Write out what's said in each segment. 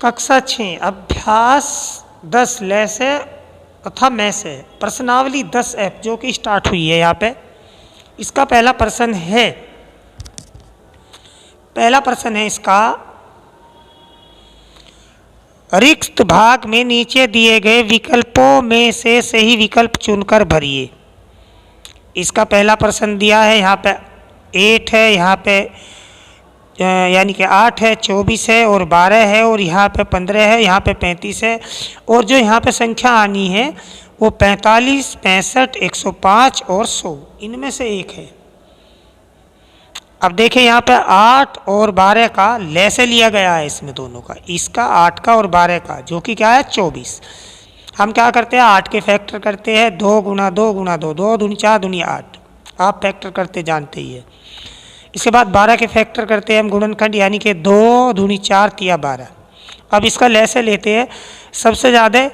कक्षा 6 अभ्यास 10 ले से तथा मैं से प्रश्नावली 10F जो कि स्टार्ट हुई है यहाँ पे। इसका पहला प्रश्न है इसका, रिक्त भाग में नीचे दिए गए विकल्पों में से सही विकल्प चुनकर भरिए। इसका पहला प्रश्न दिया है, यहाँ पे 8 है, यहाँ पे यानी कि 8 है, 24 है और 12 है और यहाँ पे 15 है, यहाँ पे 35 है और जो यहाँ पे संख्या आनी है वो 45, 65, 105 और 100 इनमें से एक है। अब देखें यहाँ पे 8 और 12 का ले से लिया गया है, इसमें दोनों का, इसका 8 का और 12 का, जो कि क्या है 24। हम क्या करते हैं 8 के फैक्टर करते हैं, 2 गुना 2 गुना 2, 2 दूनी 4 दूनी 8, आप फैक्टर करते जानते ही है। इसके बाद 12 के फैक्टर करते हैं हम गुणनखंड, यानी कि 2 दूनी 4 तिया 12। अब इसका ले से लेते हैं, सबसे ज़्यादा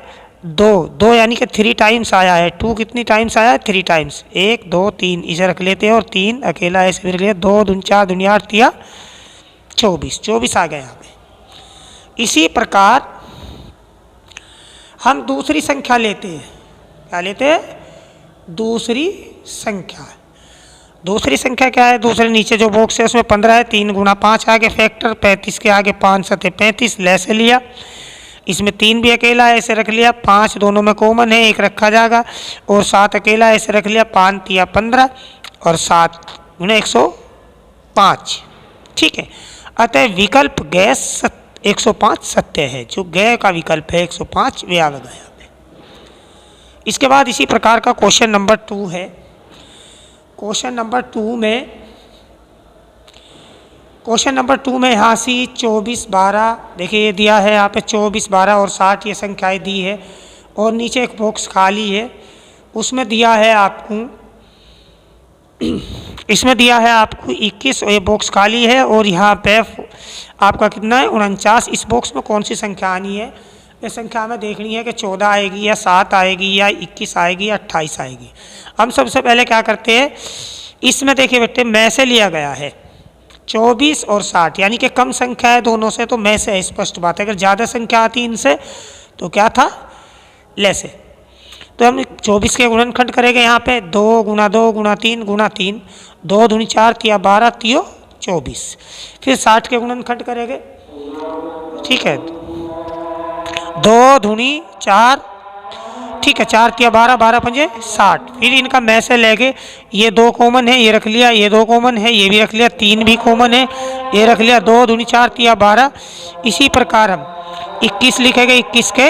2 यानी कि 3 टाइम्स आया है, 2 कितनी टाइम्स आया है 3 टाइम्स, 1 2 3 इसे रख लेते हैं और 3 अकेला ऐसे रख लिया, 2 दूनी 4 दूनी 8 तिया 24 आ गया यहाँ पे। इसी प्रकार हम दूसरी संख्या लेते हैं, क्या लेते हैं दूसरी संख्या क्या है, दूसरे नीचे जो बॉक्स है उसमें 15 है, 3 गुना 5 आगे फैक्टर, 35 के आगे 5 सते 35 ले से लिया, इसमें 3 भी अकेला ऐसे रख लिया, 5 दोनों में कॉमन है, 1 रखा जाएगा और 7 अकेला ऐसे रख लिया, 5 तिया 15 और 7 गुना 105। ठीक है, अतः विकल्प गैस 105 सत्य है, जो गै का विकल्प है 105 वे आ गया यहाँ पे। इसके बाद इसी प्रकार का क्वेश्चन नंबर 2 है। क्वेश्चन नंबर 2 में यहाँ से 24, 12 देखिए ये दिया है यहाँ पे 24, 12 और 60 ये संख्याएं दी है और नीचे एक बॉक्स खाली है, उसमें दिया है आपको 21 और ये बॉक्स खाली है और यहाँ पे आपका कितना है 49। इस बॉक्स में कौन सी संख्या आनी है, ये संख्या हमें देखनी है कि 14 आएगी या 7 आएगी या 21 आएगी या 28 आएगी। हम सबसे पहले क्या करते हैं, इसमें देखिए बेटे मैं से लिया गया है 24 और 60, यानी कि कम संख्या है दोनों से तो मैं से, स्पष्ट बात है। अगर ज़्यादा संख्या आती इनसे तो क्या था ले से। तो हम 24 के गुणनखंड करेंगे यहाँ पे 2 गुना 2 गुना 3 गुना 3, 2 दूनी 4 तिया 12 तियो 24। फिर 60 के गुणनखंड करेंगे, ठीक है 2 दूनी 4, ठीक है 4 तिया 12, 12 पंजे 60। फिर इनका मैं से लेके ये 2 कॉमन है, ये रख लिया, ये 2 कॉमन है, ये भी रख लिया, 3 भी कॉमन है, ये रख लिया, 2 दूनी 4 तिया 12। इसी प्रकार हम 21 लिखेंगे, 21 के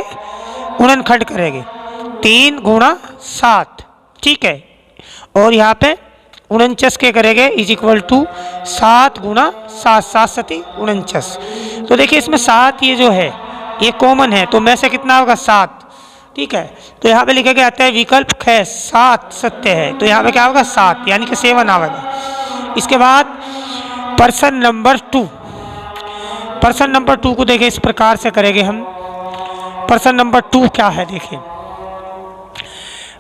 गुणनखंड करेंगे 3 गुणा 7, ठीक है, और यहाँ पे 49 के करेंगे इज इक्वल टू 7 गुना 7, 7 सती 49। तो देखिए इसमें 7 ये जो है ये कॉमन है, तो में से कितना होगा 7, ठीक है। तो यहाँ पे लिखेंगे अतः विकल्प ख 7 सत्य है, तो यहाँ पे क्या होगा 7 यानी कि 7 आएगा। इसके बाद प्रश्न नंबर 2 को देखिए इस प्रकार से करेंगे हम। प्रश्न नंबर 2 क्या है देखिए,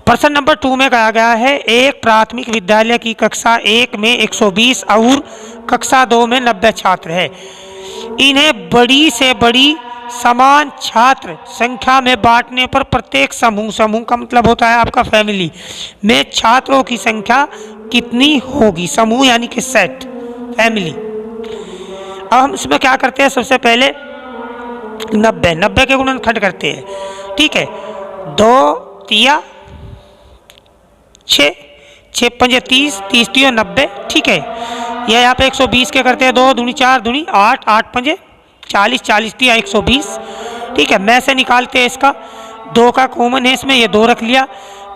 प्रश्न नंबर 2 में कहा गया है एक प्राथमिक विद्यालय की कक्षा 1 में 120 और कक्षा 2 में 90 छात्र है। इन्हें बड़ी से बड़ी समान छात्र संख्या में बांटने पर प्रत्येक समूह का मतलब होता है आपका फैमिली में छात्रों की संख्या कितनी होगी। समूह यानी कि सेट, फैमिली। अब हम इसमें क्या करते हैं, सबसे पहले 90 के गुणनखंड करते हैं, ठीक है 2 तिया 6, 6 पंजे 30, 30 तिया 90, ठीक है। यह यहाँ पे 120 के करते हैं, 2 दूनी 4 दूनी 8, 8 पंजे 40, 40 तिया 120, ठीक है। मैं से निकालते हैं इसका, 2 का कॉमन है इसमें, ये 2 रख लिया,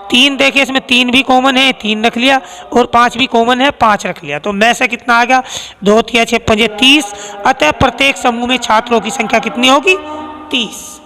3 देखिए इसमें 3 भी कॉमन है, 3 रख लिया और 5 भी कॉमन है, 5 रख लिया। तो मैं से कितना आ गया 2 तिया 6 पंजे 30, अतः प्रत्येक समूह में छात्रों की संख्या कितनी होगी 30।